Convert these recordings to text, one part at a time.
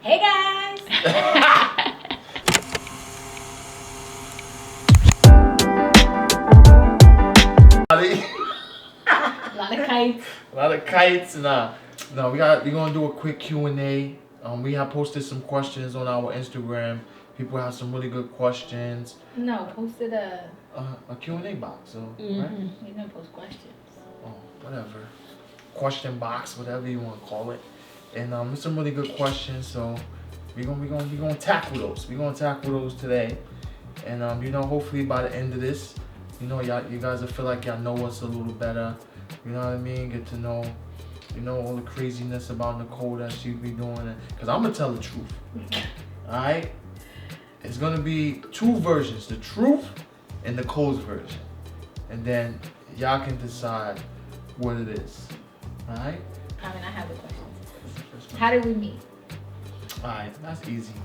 Hey guys! A lot of kites. A lot of kites. No, we're gonna do a quick Q&A. We have posted some questions on our Instagram. People have some really good questions. No, posted a Q&A box. So right? You didn't post questions. Oh, whatever. Question box, whatever you want to call it. And there's some really good questions. So we're gonna tackle those. We're gonna tackle those today. And hopefully by the end of this, you guys will feel like y'all know us a little better. You know what I mean? Get to know, all the craziness about Nicole that she be doing. Because I'm going to tell the truth. Alright? It's going to be two versions. The truth and Nicole's version. And then y'all can decide what it is. Alright? I have a question. How did we meet? Alright, that's easy.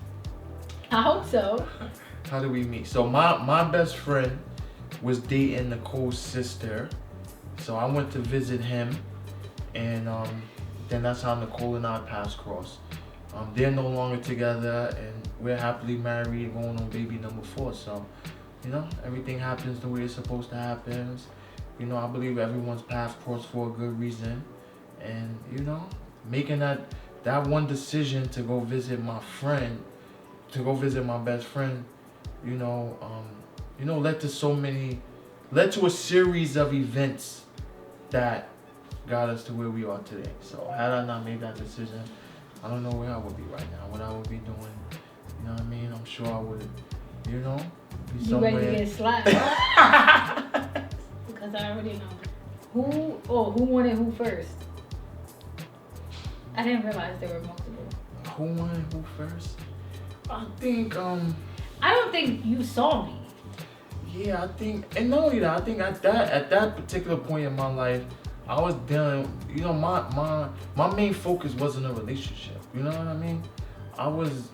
I hope so. How did we meet? So my best friend was dating Nicole's sister. So I went to visit him, and then that's how Nicole and I passed cross. They're no longer together, and we're happily married, going on baby number 4. So, everything happens the way it's supposed to happen. I believe everyone's path crossed for a good reason, and making that one decision to go visit my friend, to go visit my best friend, led to a series of events that got us to where we are today. So had I not made that decision, I don't know where I would be right now, what I would be doing. You know what I mean? I'm sure I would, be somewhere. You ready to get slapped? Because I already know. Who wanted who first? I didn't realize there were multiple. Who wanted who first? I think, I don't think you saw me. Yeah, I think, and not only that, I think at that particular point in my life, I was dealing, my main focus wasn't a relationship. You know what I mean? I was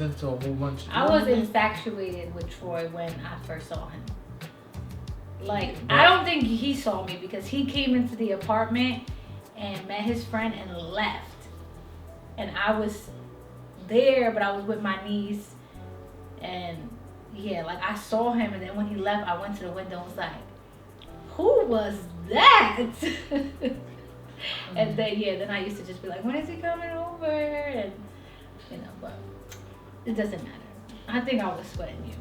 into a whole bunch. I was infatuated with Troy when I first saw him. I don't think he saw me because he came into the apartment and met his friend and left. And I was there, but I was with my niece, and I saw him, and then when he left, I went to the window and was like, who was that? And then I used to just be like, when is he coming over? And, but it doesn't matter. I think I was sweating you.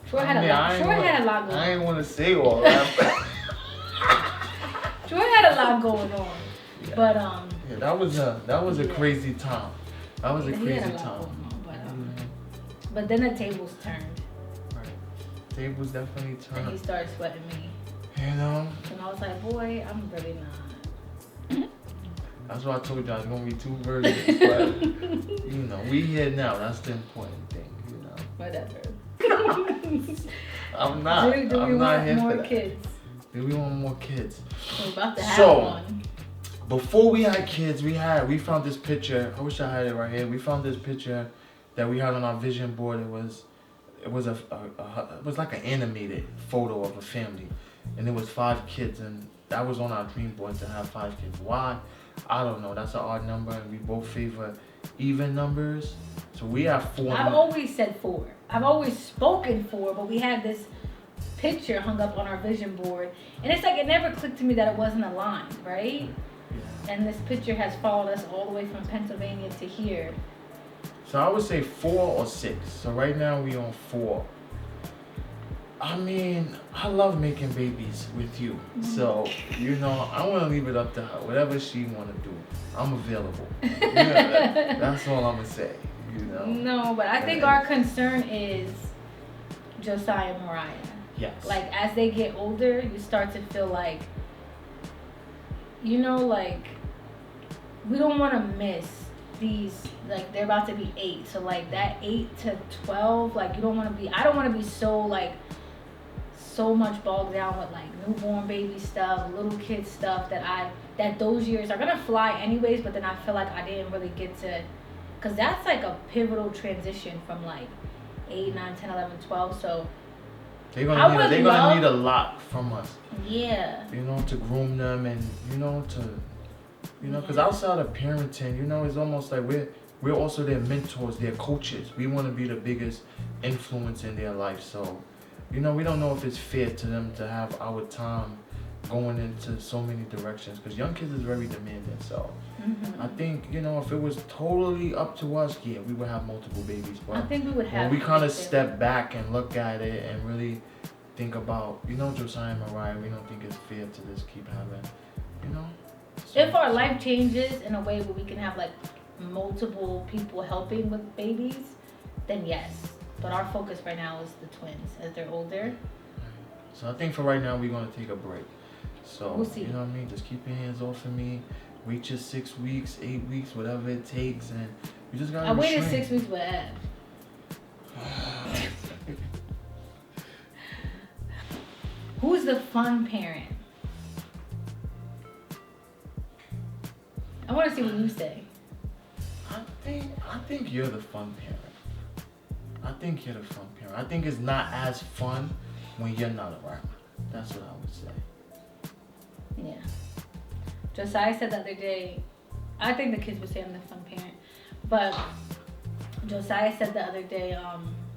Troy had a lot going on. I didn't want to say all that. Troy had a lot going on. Yeah. But, yeah, that was a crazy time. That was a crazy time. But then the tables turned. Right. Tables definitely turned. And he started sweating me. And I was like, boy, I'm really not. That's why I told you I was gonna be two versions. But we here now. That's the important thing. Whatever. I'm not. Do we want more kids? Do we want more kids? We're about to have one. Before we had kids, we found this picture. I wish I had it right here. We found this picture that we had on our vision board. It was like an animated photo of a family, and it was 5 kids, and that was on our dream board to have 5 kids. Why? I don't know. That's an odd number, and we both favor even numbers. So we have 4. I've always said 4. I've always spoken 4, but we had this picture hung up on our vision board, and it's like it never clicked to me that it wasn't aligned, right? Yeah. And this picture has followed us all the way from Pennsylvania to here. So I would say 4 or 6. So right now we on 4. I mean, I love making babies with you. So, I want to leave it up to her. Whatever she want to do, I'm available. That's all I'm going to say, No, but I think our concern is Josiah and Mariah. Yes. As they get older, you start to feel like, we don't want to miss these, they're about to be 8. So, that 8 to 12, I don't want to be so much bogged down with newborn baby stuff, little kid stuff that those years are gonna fly anyways, but then I feel like I didn't really get to, because that's a pivotal transition from 8, 9, 10, 11, 12. So they're gonna need a lot from us. Yeah. To groom them and because outside of parenting, it's almost like we're also their mentors, their coaches. We want to be the biggest influence in their life. So, we don't know if it's fair to them to have our time going into so many directions, because young kids is very demanding. So I think, if it was totally up to us, yeah, we would have multiple babies. But I think we would have. when we kind of step back and look at it and really think about, Josiah and Mariah, we don't think it's fair to just keep having, if our life changes in a way where we can have like multiple people helping with babies, then yes. But our focus right now is the twins as they're older. So I think for right now we're gonna take a break. So we'll see. You know what I mean? Just keep your hands off of me. Wait just 6 weeks, 8 weeks, whatever it takes, and you just gotta. I waited 6 weeks with Ev. Who's the fun parent? I want to see what you say. I think you're the fun parent. I think you're the fun parent. I think it's not as fun when you're not around. That's what I would say. Yeah. Josiah said the other day, I think the kids would say I'm the fun parent, but Josiah said the other day,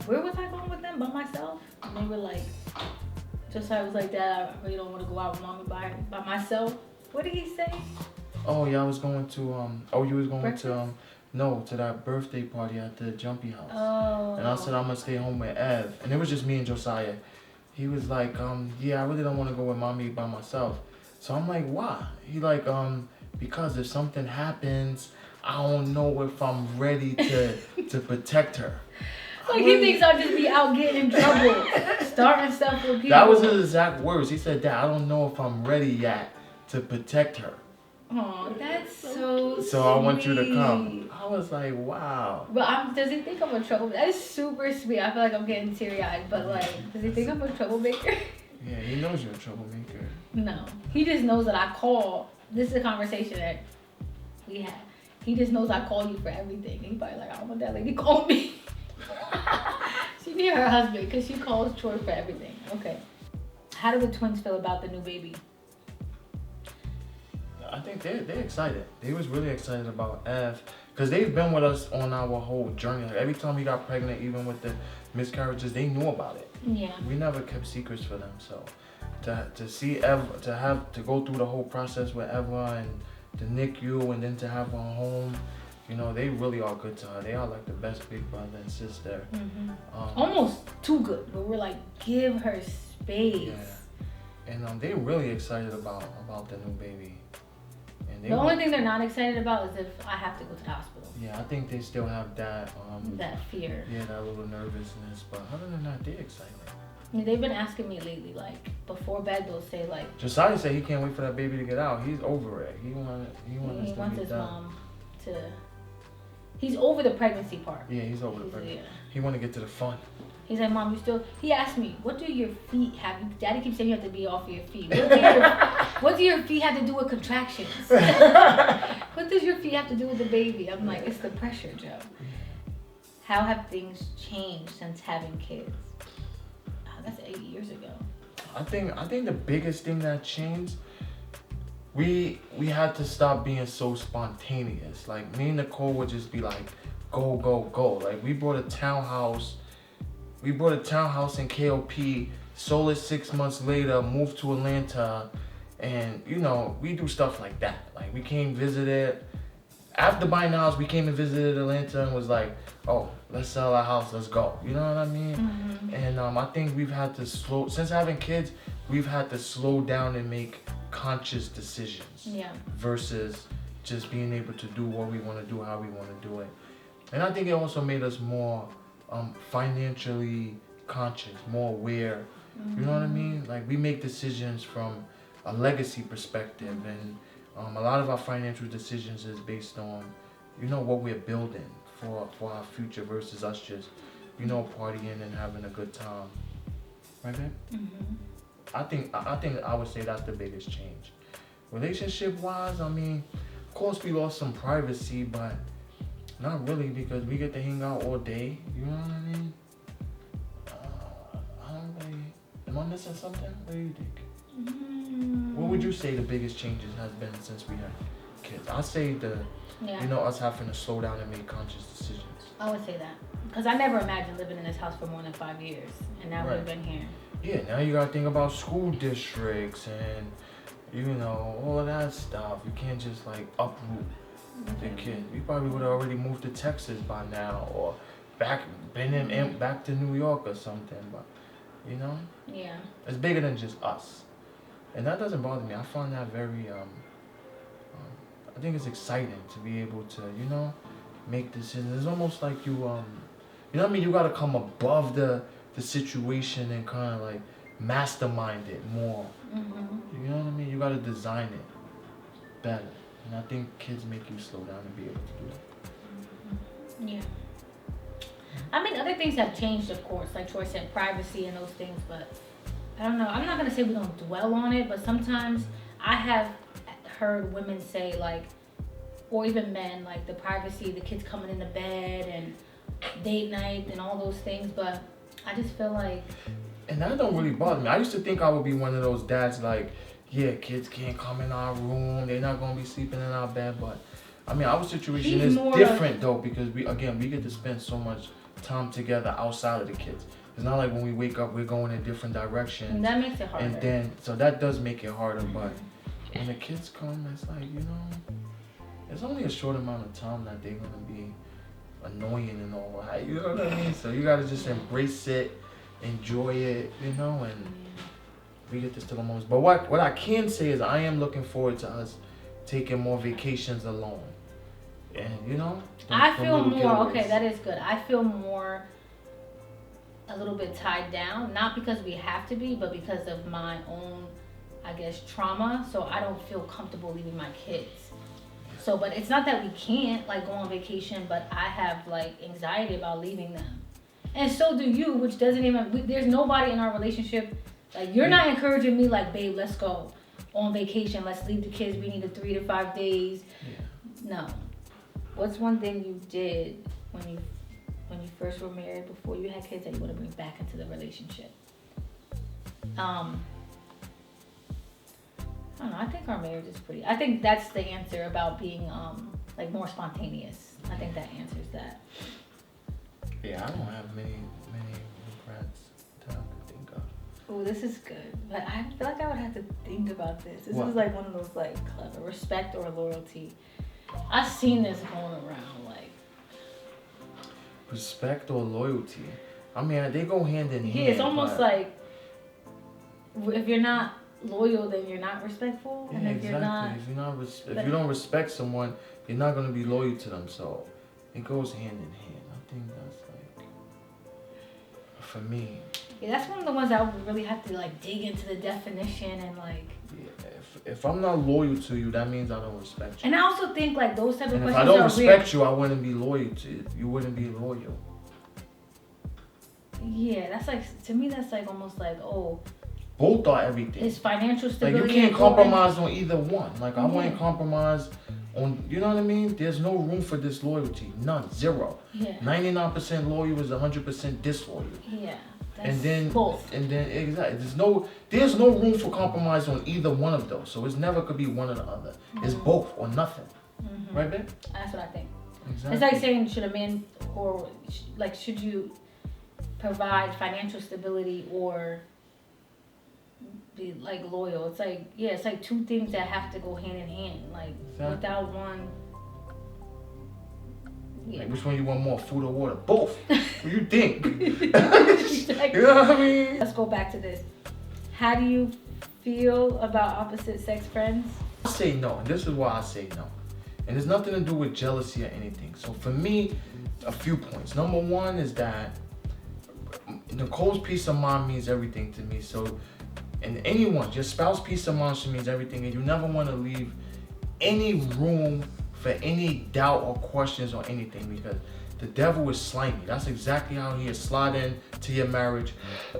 where was I going with them? By myself? And they were like, Josiah was like, Dad, I really don't want to go out with Mommy by myself. What did he say? Oh yeah, I was going to you was going breakfast? to that birthday party at the Jumpy House. Oh. And I said I'm gonna stay home with Ev, and it was just me and Josiah. He was like, yeah, I really don't want to go with Mommy by myself. So I'm like, why? He like, because if something happens, I don't know if I'm ready to protect her. Like he thinks I'll just be out getting in trouble, starting stuff with people. That was his exact words. He said, Dad, I don't know if I'm ready yet to protect her. Oh, that's so So I want you to come. I was like, wow. But does he think I'm a troublemaker? That is super sweet. I feel like I'm getting teary-eyed, but like, does he think I'm a troublemaker? Yeah, he knows you're a troublemaker. No. He just knows that I call. This is a conversation that we had. He just knows I call you for everything. He's probably like, I don't want that lady call me. She need her husband because she calls Troy for everything. Okay. How do the twins feel about the new baby? I think they're excited. They was really excited about Ev, because they've been with us on our whole journey. Like every time we got pregnant, even with the miscarriages, they knew about it. Yeah. We never kept secrets for them. So to see Ev, to go through the whole process with Eva and the NICU, and then to have her home, they really are good to her. They are like the best big brother and sister. Mm-hmm. Almost too good, but we're like, give her space. Yeah. And they're really excited about the new baby. The only thing they're not excited about is if I have to go to the hospital. Yeah, I think they still have that. That fear. Yeah, that little nervousness. But other than that, they're excited. Yeah, they've been asking me lately, like, before bed, they'll say, like... Josiah said he can't wait for that baby to get out. He's over it. He wants his mom to... He's over the pregnancy part. Yeah, he's over the pregnancy. Yeah. He want to get to the fun. He's like, Mom, you still... He asked me, what do your feet have... Daddy keeps saying you have to be off of your feet. What do your feet have to do with contractions? What does your feet have to do with the baby? I'm like, it's the pressure, Joe. How have things changed since having kids? Oh, that's 8 years ago. I think the biggest thing that changed, we had to stop being so spontaneous. Like, me and Nicole would just be like, go, go, go. Like, we bought a townhouse in KOP, sold it 6 months later, moved to Atlanta, and we do stuff like that. Like, we came visited. After buying the house, we came and visited Atlanta and was like, oh, let's sell our house, let's go. You know what I mean? Mm-hmm. And I think we've had to since having kids, we've had to slow down and make conscious decisions. Yeah. Versus just being able to do what we want to do, how we want to do it. And I think it also made us more financially conscious, more aware. Mm-hmm. You know what I mean? Like, we make decisions from a legacy perspective, and a lot of our financial decisions is based on, what we're building for our future versus us just, partying and having a good time. Right, babe? Mm-hmm. I think I would say that's the biggest change. Relationship-wise, I mean, of course we lost some privacy, but not really, because we get to hang out all day. You know what I mean? I don't really... Am I missing something? What do you think? What would you say the biggest changes has been since we had kids? I'd say Yeah. you know, us having to slow down and make conscious decisions. I would say that. Because I never imagined living in this house for more than 5 years. And now we've been here. Yeah, now you gotta think about school districts and, you know, all of that stuff. You can't just like uproot the kid. We probably would have already moved to Texas by now or back to New York or something. But, you know? Yeah. It's bigger than just us. And that doesn't bother me. I find that very, I think it's exciting to be able to, you know, make decisions. It's almost like you know what I mean? You gotta come above the situation and kind of like mastermind it more. Mm-hmm. You know what I mean? You gotta design it better. And I think kids make you slow down and be able to do that. Yeah. I mean, other things have changed, of course, like Troy said, privacy and those things, but I don't know. I'm not going to say we don't dwell on it, but sometimes I have heard women say, like, or even men, like the privacy, the kids coming into bed and date night and all those things, but I just feel like... And that don't really bother me. I used to think I would be one of those dads like, yeah, kids can't come in our room, they're not going to be sleeping in our bed, but I mean, our situation is different though, because we get to spend so much time together outside of the kids. It's not like when we wake up, we're going in different directions. And that makes it harder. And then, so that does make it harder, but when the kids come, it's like, you know, it's only a short amount of time that they're going to be annoying and all that, you know what I mean? So you got to just embrace it, enjoy it, you know, and we get this to the most. But what I can say is I am looking forward to us taking more vacations alone. And, you know, I feel more, okay, that is good. I feel more a little bit tied down, not because we have to be, but because of my own, I guess, trauma. So I don't feel comfortable leaving my kids. So, but it's not that we can't like go on vacation, but I have like anxiety about leaving them. And so do you, which doesn't even, there's nobody in our relationship, like you're not encouraging me like, babe, let's go on vacation. Let's leave the kids. We need a 3 to 5 days. Yeah. No. What's one thing you did when you first were married, before you had kids, that you want to bring back into the relationship? I don't know. I think our marriage is pretty. I think that's the answer about being like more spontaneous. I think that answers that. Yeah, I don't have many regrets that I could think of. Oh, this is good, but I feel like I would have to think about this. This What? is like one of those like clever respect or loyalty. I've seen this going around, like respect or loyalty. I mean, they go hand in hand. Yeah, it's almost like if you're not loyal, then you're not respectful. Yeah, and if exactly. If you don't respect someone, you're not gonna be loyal to them. So it goes hand in hand. I think that's like, for me. Yeah, that's one of the ones I would really have to like dig into the definition and like. Yeah, if I'm not loyal to you, that means I don't respect you. And I also think like those type of and questions if I don't are respect you, I wouldn't be loyal to you. You wouldn't be loyal. Yeah, that's like, to me that's like almost like, oh. Both are everything. It's financial stability. Like you can't compromise on either one. Like I wouldn't compromise on, you know what I mean? There's no room for disloyalty. None. Zero. Yeah. 99% loyal is 100% disloyal. Yeah. And then both. And then exactly. There's no room for compromise on either one of those. So it's never could be one or the other. Mm-hmm. It's both or nothing. Mm-hmm. Right, babe? That's what I think. Exactly. It's like saying, should a man or like should you provide financial stability or be like loyal? It's like, yeah, it's like two things that have to go hand in hand. Like without one. Yeah. Like which one you want more, food or water? Both. What do you think? Exactly. You know what I mean? Let's go back to this. How do you feel about opposite sex friends? I say no, and this is why I say no. And it's nothing to do with jealousy or anything. So for me, a few points. Number one is that Nicole's peace of mind means everything to me. So, and anyone, your spouse peace of mind means everything, and you never want to leave any room for any doubt or questions or anything, because the devil is slimy. That's exactly how he is sliding to your marriage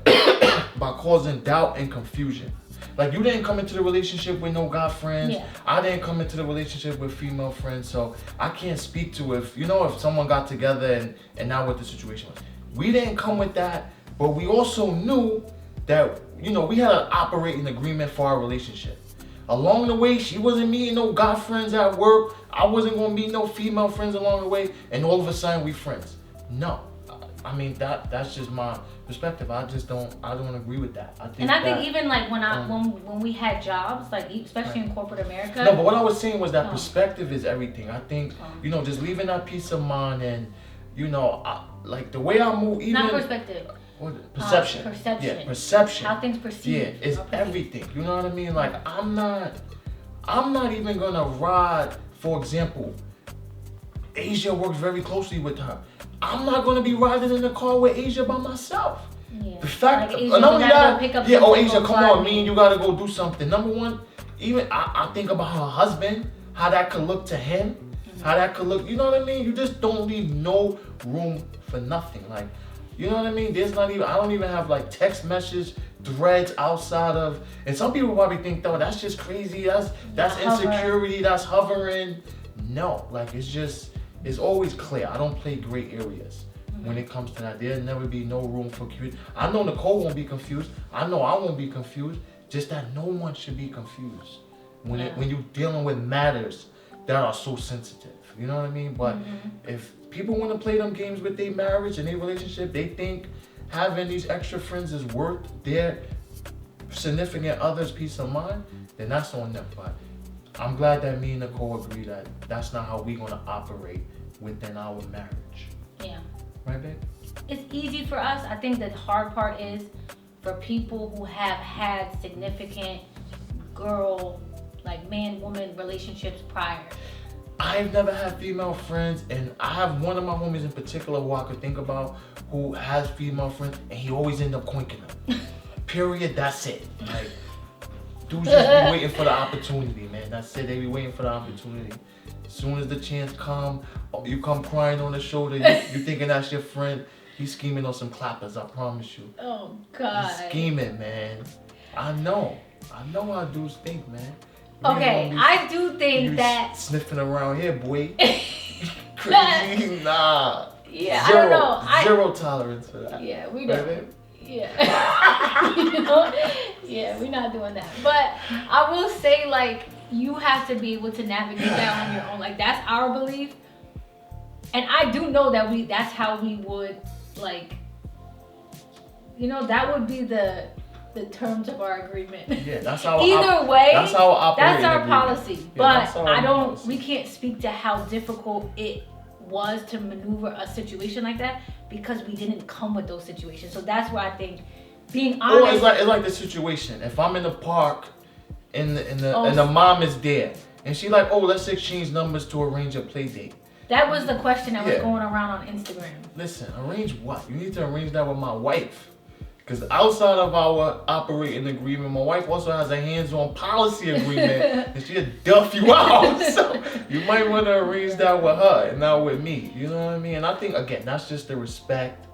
by causing doubt and confusion. Like you didn't come into the relationship with no guy friends. Yeah. I didn't come into the relationship with female friends, so I can't speak to if someone got together and now what the situation was. We didn't come with that, but we also knew that we had an operating agreement for our relationship. along the way, she wasn't meeting no guy friends at work. I wasn't gonna meet no female friends along the way, and all of a sudden we friends. No, I mean that's just my perspective. I don't agree with that. I think even like when we had jobs, like especially in corporate America. No, but what I was saying was that perspective is everything. I think just leaving that peace of mind and like the way I move, even not perspective. Perception. Perception. Yeah, perception. How things perceive. Yeah, it's everything. You know what I mean? Like I'm not even gonna ride. For example, Asia works very closely with her. I'm not gonna be riding in the car with Asia by myself. Yeah. The fact, like not only that, Asia, come on, me and you gotta go do something. Number one, even I think about her husband, how that could look to him, how that could look. You know what I mean? You just don't leave no room for nothing. Like, you know what I mean? I don't even have like text message threads outside of, and some people probably think, though, that's just crazy. That's insecurity. That's hovering. No, like it's always clear. I don't play gray areas when it comes to that. There'll never be no room for confusion. I know Nicole won't be confused. I know I won't be confused. Just that no one should be confused when you're dealing with matters that are so sensitive. You know what I mean? But if people want to play them games with their marriage and their relationship, they think having these extra friends is worth their significant other's peace of mind, then that's on them. But I'm glad that me and Nicole agree that that's not how we're going to operate within our marriage. Yeah. Right, babe? It's easy for us. I think the hard part is for people who have had significant man-woman relationships prior. I've never had female friends, and I have one of my homies in particular who I could think about who has female friends, and he always end up coinking them. Period. That's it. Like, dudes just be waiting for the opportunity, man. That's it. They be waiting for the opportunity. As soon as the chance come, you come crying on the shoulder. You thinking that's your friend. He's scheming on some clappers. I promise you. Oh God. He's scheming, man. I know how dudes think, man. Okay, I do think that sniffing around here, boy. Crazy, nah. Yeah, zero, I don't know. Zero tolerance for that. Yeah, we don't. Right, yeah. Yeah, we're not doing that. But I will say, like, you have to be able to navigate that on your own. Like, that's our belief. And I do know that that's how we would, like, that would be the terms of our agreement. Yeah, that's how. Either way, that's how I operate. That's our policy. Yeah, but we can't speak to how difficult it was to maneuver a situation like that because we didn't come with those situations. So that's why I think being honest. It's like the situation. If I'm in the park, and the mom is there, and she like, let's exchange numbers to arrange a play date. That was the question that was going around on Instagram. Listen, arrange what? You need to arrange that with my wife. Because outside of our operating agreement, my wife also has a hands-on policy agreement, and she'll duff you out. So you might want to arrange that with her and not with me. You know what I mean? And I think, again, that's just the respect,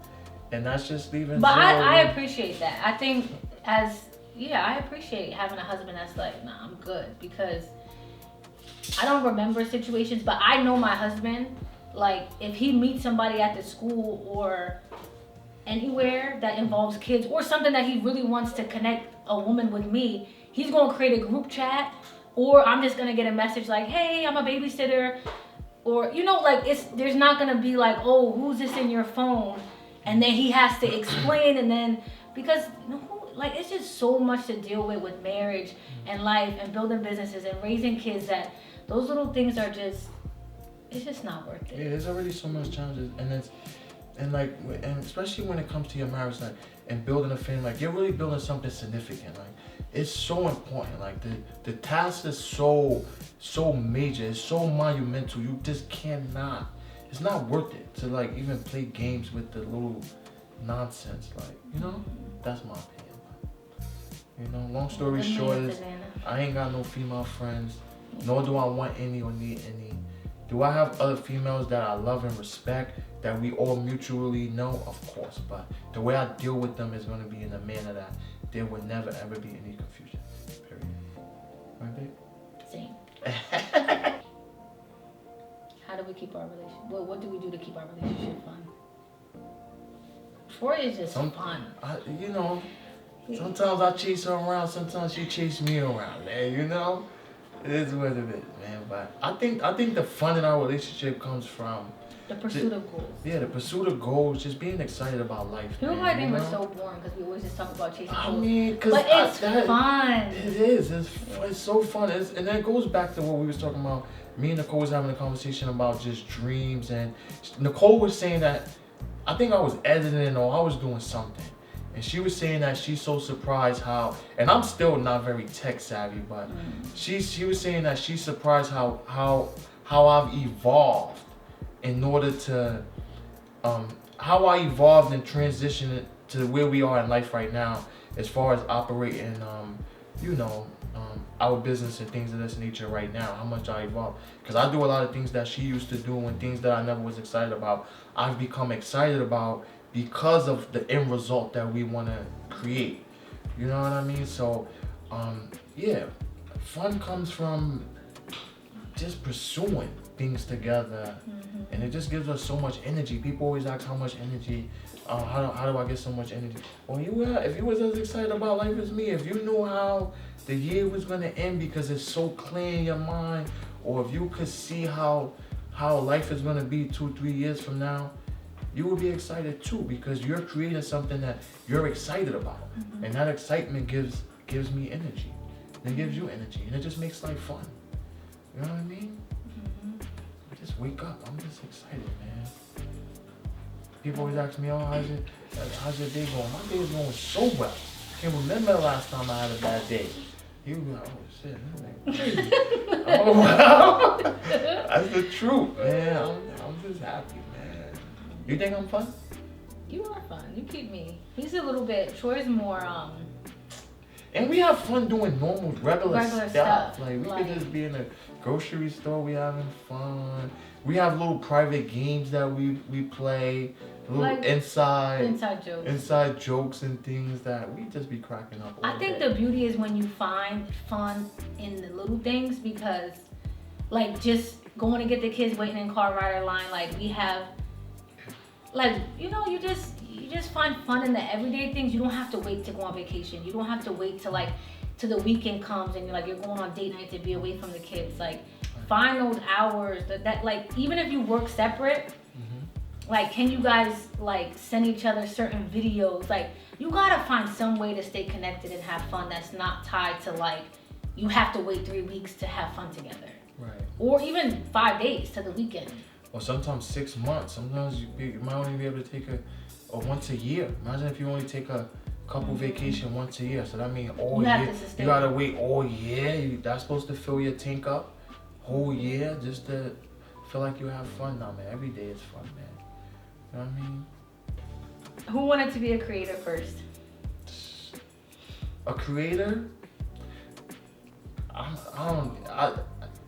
and that's just leaving. But I appreciate that. I think I appreciate having a husband that's like, nah, I'm good. Because I don't remember situations, but I know my husband, like, if he meets somebody at the school or anywhere that involves kids or something that he really wants to connect a woman with me, he's gonna create a group chat, or I'm just gonna get a message like, hey, I'm a babysitter, or there's not gonna be like, oh, who's this in your phone, and then he has to explain, and then because it's just so much to deal with marriage and life and building businesses and raising kids that those little things are just, it's just not worth it. Yeah, there's already so much challenges, and especially when it comes to your marriage, like, and building a family, like, you're really building something significant. Like, it's so important. Like, the task is so major. It's so monumental. You just cannot. It's not worth it to like even play games with the little nonsense. Like, that's my opinion. Long story short is, I ain't got no female friends, nor do I want any or need any. Do I have other females that I love and respect that we all mutually know? Of course, but the way I deal with them is going to be in a manner that there would never ever be any confusion. Period. Right, babe? Same. How do we keep our relationship? What do we do to keep our relationship fun? Troy is just fun. Sometimes I chase her around. Sometimes she chase me around. Man, It is what it is, man. But I think the fun in our relationship comes from The pursuit of goals. yeah, the pursuit of goals, just being excited about life. People man, might think you we're know? so boring because we always just talk about chasing I goals. mean, cause But it's fun. It is. It's so fun. And that goes back to what we was talking about. Me and Nicole was having a conversation about just dreams, and Nicole was saying that I think I was editing or I was doing something, and she was saying that she's so surprised how, and I'm still not very tech savvy, but she was saying that she's surprised how I've evolved in order to how I evolved and transitioned to where we are in life right now, as far as operating, our business and things of this nature right now. How much I evolved, because I do a lot of things that she used to do and things that I never was excited about. I've become excited about because of the end result that we want to create. You know what I mean? So, yeah, fun comes from just pursuing things together, and it just gives us so much energy. People always ask how much energy, how do I get so much energy? Well, if you was as excited about life as me, if you knew how the year was gonna end because it's so clear in your mind, or if you could see how life is gonna be 2-3 years from now, you would be excited too, because you're creating something that you're excited about, and that excitement gives me energy, and it gives you energy, and it just makes life fun. You know what I mean? Just wake up. I'm just excited, man. People always ask me, oh, how's your day going? My day is going so well. Can't remember the last time I had a bad day. You be like, oh shit, this is crazy. Oh wow. That's the truth, man. I'm just happy, man. You think I'm fun? You are fun. You keep me. He's a little bit. Troy's more And we have fun doing regular stuff. Like we like, could just be in a grocery store, we having fun. We have little private games that we play, little like inside jokes and things that we just be cracking up. I think the beauty is when you find fun in the little things, because like just going to get the kids waiting in car rider line, like we have, like, you just find fun in the everyday things. You don't have to wait to go on vacation. You don't have to wait till the weekend comes and you're going on date night to be away from the kids. Like, find those hours that like, even if you work separate, like, can you guys like send each other certain videos? Like, you gotta find some way to stay connected and have fun that's not tied to like you have to wait 3 weeks to have fun together, right? Or even 5 days to the weekend, or sometimes 6 months. Sometimes you might only be able to take a once a year. Imagine if you only take a couple vacation once a year. So that means all year you gotta wait all year. That's supposed to fill your tank up whole year just to feel like you have fun. Now, man, every day is fun, man. You know what I mean? Who wanted to be a creator first? A creator?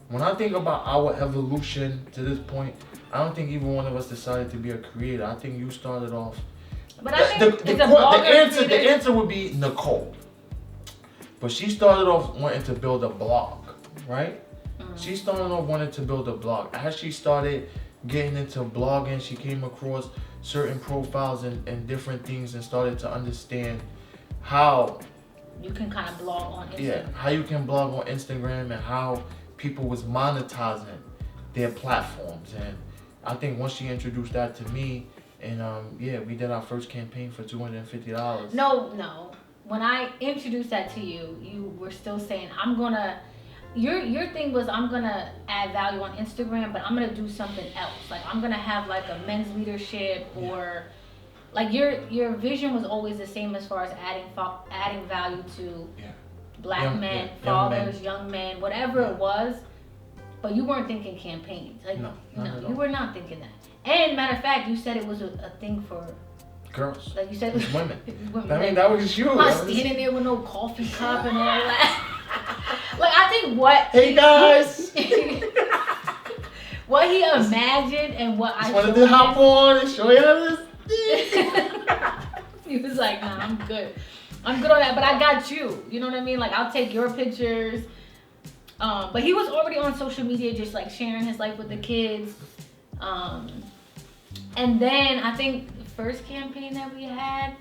When I think about our evolution to this point, I don't think either one of us decided to be a creator. I think you started off. But I think the answer would be Nicole. But she started off wanting to build a blog, right? She started off wanting to build a blog. As she started getting into blogging, she came across certain profiles and different things and started to understand how you can kind of blog on Instagram. Yeah, how you can blog on Instagram and how people was monetizing their platforms. And I think once she introduced that to me, and we did our first campaign for $250. No. When I introduced that to you, you were still saying, your thing was, I'm gonna add value on Instagram, but I'm gonna do something else. Like, I'm gonna have like a men's leadership, or like your vision was always the same as far as adding value to black men, fathers, young men, whatever it was. But you weren't thinking campaigns. Like, no, you were not thinking that. And matter of fact, you said it was a thing for girls. Like you said, it was women. women. I mean, that was you. Not standing there with no coffee cup and all that. Like, I think what Hey guys. what he imagined and what I wanted to hop on and show you this. He was like, nah, I'm good on that, but I got you. You know what I mean? Like, I'll take your pictures. But he was already on social media, just like sharing his life with the kids. And then I think the first campaign that we had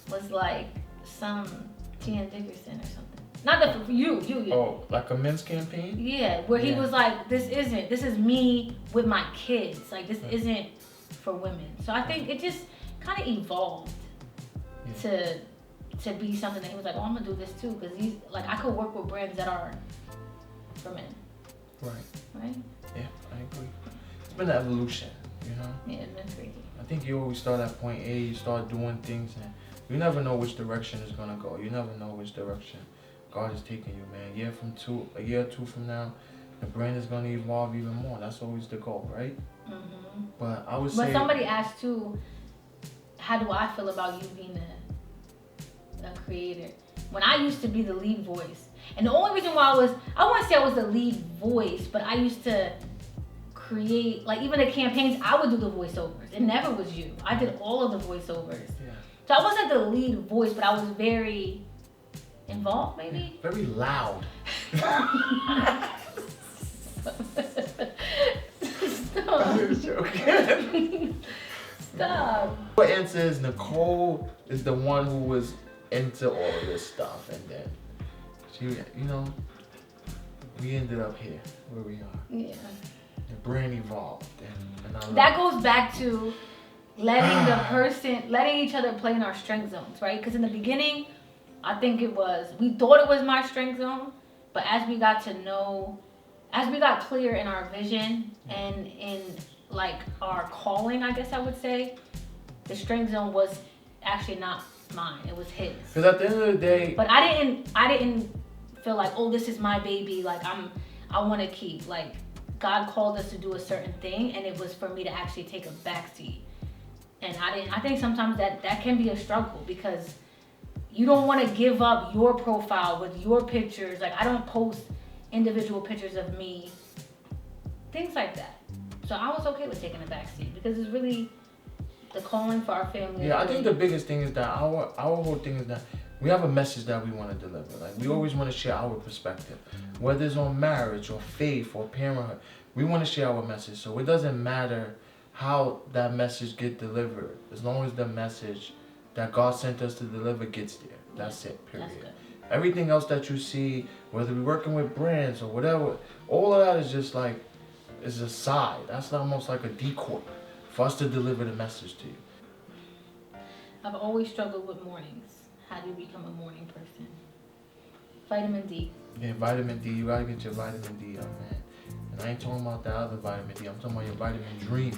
was like some Jan Dickerson or something. Not the you. Oh, like a men's campaign? Yeah, where he was like, this is me with my kids. Like, this isn't for women. So I think it just kind of evolved to be something that he was like, oh, I'm gonna do this too, because he's like, I could work with brands that are for men. Right? Yeah, I agree. It's been an evolution, you know? Yeah, it's been crazy. I think you always start at point A, you start doing things, and you never know which direction it's gonna go. You never know which direction God is taking you, man. A year or two from now, the brand is gonna evolve even more. That's always the goal, right? Mm-hmm. But I would say. But somebody asked too, how do I feel about you being a creator? When I used to be the lead voice, and the only reason why I wouldn't say I was the lead voice, but I used to create, like even the campaigns, I would do the voiceovers. It never was you. I did all of the voiceovers. Yeah. So I wasn't the lead voice, but I was very involved, maybe. Yeah, very loud. Stop. I'm joking. Stop. The answer is Nicole is the one who was into all of this stuff, and then she, you know, we ended up here where we are. Yeah. The brand evolved, and I that goes back to letting each other play in our strength zones, right? Because in the beginning, I think we thought it was my strength zone, but as we got clear in our vision and in like our calling, I guess I would say, the strength zone was actually not mine. It was his. Because at the end of the day, but I didn't feel like, oh, this is my baby. Like I want to keep, like, God called us to do a certain thing, and it was for me to actually take a backseat. And I think sometimes that can be a struggle, because you don't want to give up your profile with your pictures. Like, I don't post individual pictures of me, things like that. So I was okay with taking a backseat, because it's really the calling for our family. Yeah, I think the biggest thing is that our whole thing is that we have a message that we want to deliver. Like, we always want to share our perspective, whether it's on marriage or faith or parenthood. We want to share our message, so it doesn't matter how that message gets delivered, as long as the message that God sent us to deliver gets there. That's it, period. That's good. Everything else that you see, whether we're working with brands or whatever, all of that is just like, is a side. That's almost like a decoy for us to deliver the message to you. I've always struggled with mornings. How do you become a morning person? Vitamin D. Yeah, vitamin D. You gotta get your vitamin D up, man. And I ain't talking about the other vitamin D. I'm talking about your vitamin dream.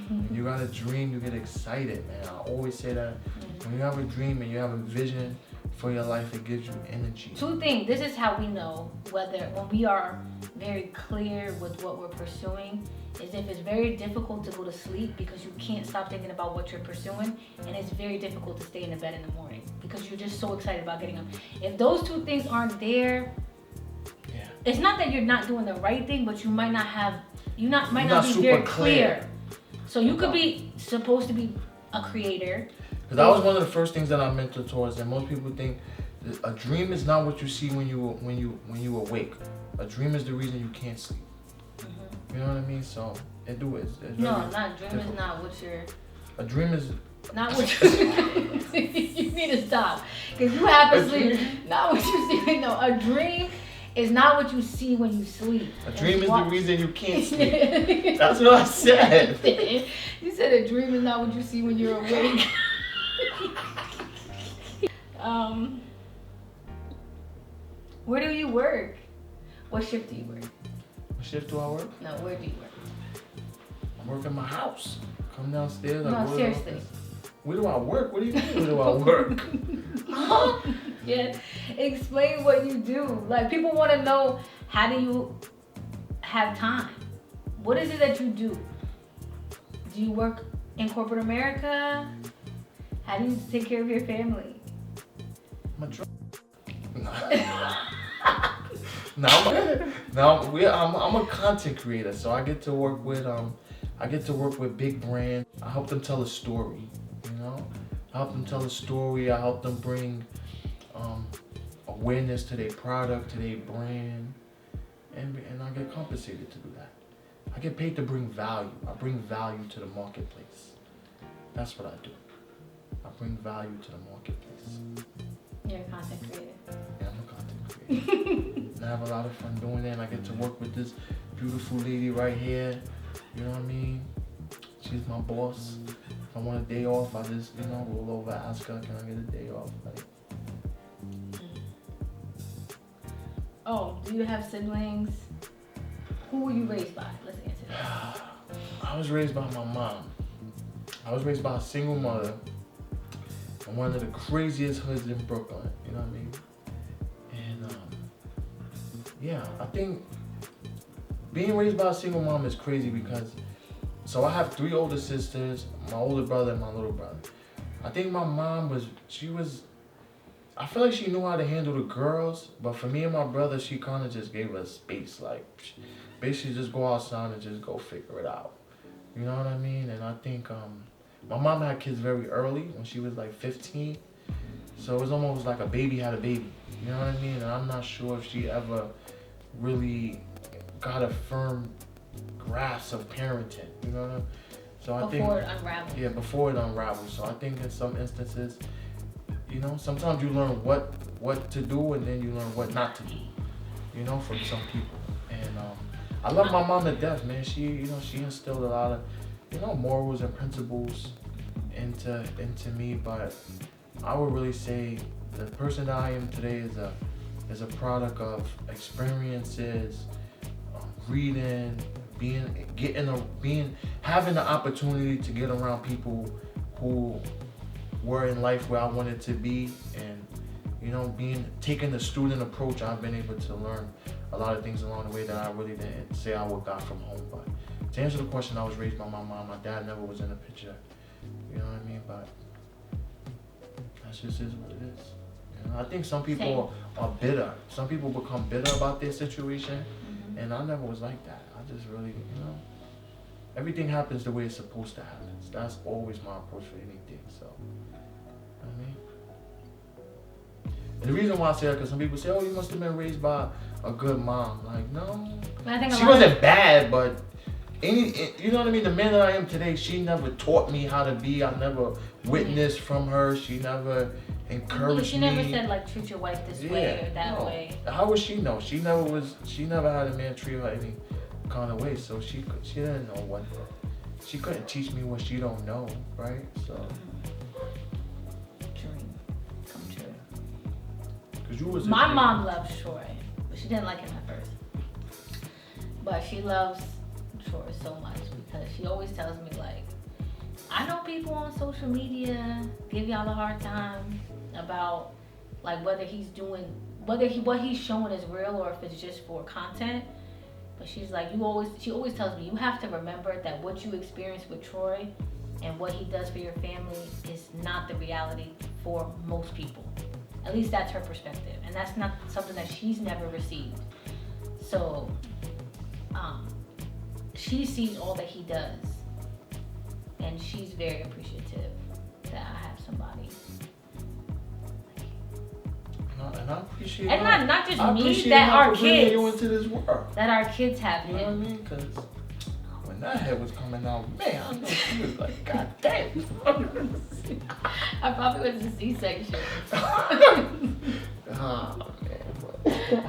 When you got a dream, you get excited, man. I always say that. When you have a dream and you have a vision for your life, it gives you energy. Two things. This is how we know when we are very clear with what we're pursuing, is if it's very difficult to go to sleep because you can't stop thinking about what you're pursuing, and it's very difficult to stay in the bed in the morning because you're just so excited about getting up. If those two things aren't there, it's not that you're not doing the right thing, but you might not be very clear. So you could be supposed to be a creator. Because that was one of the first things that I mentored towards, and most people think a dream is not what you see when you awake. A dream is the reason you can't sleep. You know what I mean? So it do it. No, not dream difficult. Is not what you're. A dream is not what you. You need to stop, because you have to sleep. Not what you see. No, a dream is not what you see when you sleep. A dream is the reason you can't sleep. That's what I said. You said a dream is not what you see when you're awake. Where do you work? What shift do you work? What shift do I work? No, where do you work? I work in my house. Come downstairs. No, seriously. Where do I work? What do you mean, where do I work? Yeah, explain what you do. Like, people want to know, how do you have time? What is it that you do? Do you work in corporate America? How do you take care of your family? I'm a content creator, so I get to work with big brands. I help them tell a story, you know. I help them tell a story. I help them bring awareness to their product, to their brand, and I get compensated to do that. I get paid to bring value. I bring value to the marketplace. That's what I do. I bring value to the marketplace. You're a content creator. Yeah, I'm a content creator. And I have a lot of fun doing it, and I get to work with this beautiful lady right here. You know what I mean? She's my boss. If I want a day off, I just, roll over, ask her, can I get a day off? Like, oh, do you have siblings? Who were you raised by? Let's answer that. I was raised by my mom. I was raised by a single mother in one of the craziest hoods in Brooklyn. You know what I mean? And yeah, I think being raised by a single mom is crazy because, so I have 3 older sisters, my older brother and my little brother. I think my mom I feel like she knew how to handle the girls, but for me and my brother, she kind of just gave us space. Like, basically just go outside and just go figure it out. You know what I mean? And I think my mom had kids very early when she was like 15. So it was almost like a baby had a baby. You know what I mean? And I'm not sure if she ever really got a firm grasp of parenting. You know what I mean? So Before it unraveled. Yeah, before it unraveled. So I think in some instances, sometimes you learn what to do and then you learn what not to do, from some people. And I love my mom to death, man. She instilled a lot of, morals and principles into me. But I would really say the person that I am today is a product of experiences, reading, having the opportunity to get around people who were in life where I wanted to be, and taking the student approach. I've been able to learn a lot of things along the way that I really didn't say I would got from home. But to answer the question, I was raised by my mom. My dad never was in the picture. You know what I mean? But that's just is what it is. I think some people are bitter. Some people become bitter about their situation, and I never was like that. I just really, everything happens the way it's supposed to happen. That's always my approach for anything. So, and the reason why I say that, because some people say, oh, you must have been raised by a good mom. Like, no, she wasn't bad, but you know what I mean? The man that I am today, she never taught me how to be. I never witnessed from her. She never encouraged me. She never said, like, treat your wife this way or that way. How would she know? She never had a man treat her any kind of way. So she didn't know she couldn't teach me what she don't know, right? So. My mom loves Troy, but she didn't like him at first. But she loves Troy so much because she always tells me, like, I know people on social media give y'all a hard time about, like, what he's showing is real or if it's just for content. But she's like, she always tells me, you have to remember that what you experience with Troy and what he does for your family is not the reality for most people. At least that's her perspective, and that's not something that she's never received. So, she sees all that he does, and she's very appreciative that I have somebody. And I appreciate. And not just me, that our kids. You into this world. That our kids have. You know what I mean? Because when that head was coming out, man, I know she was like, God damn. I probably was a C-section. Oh, man.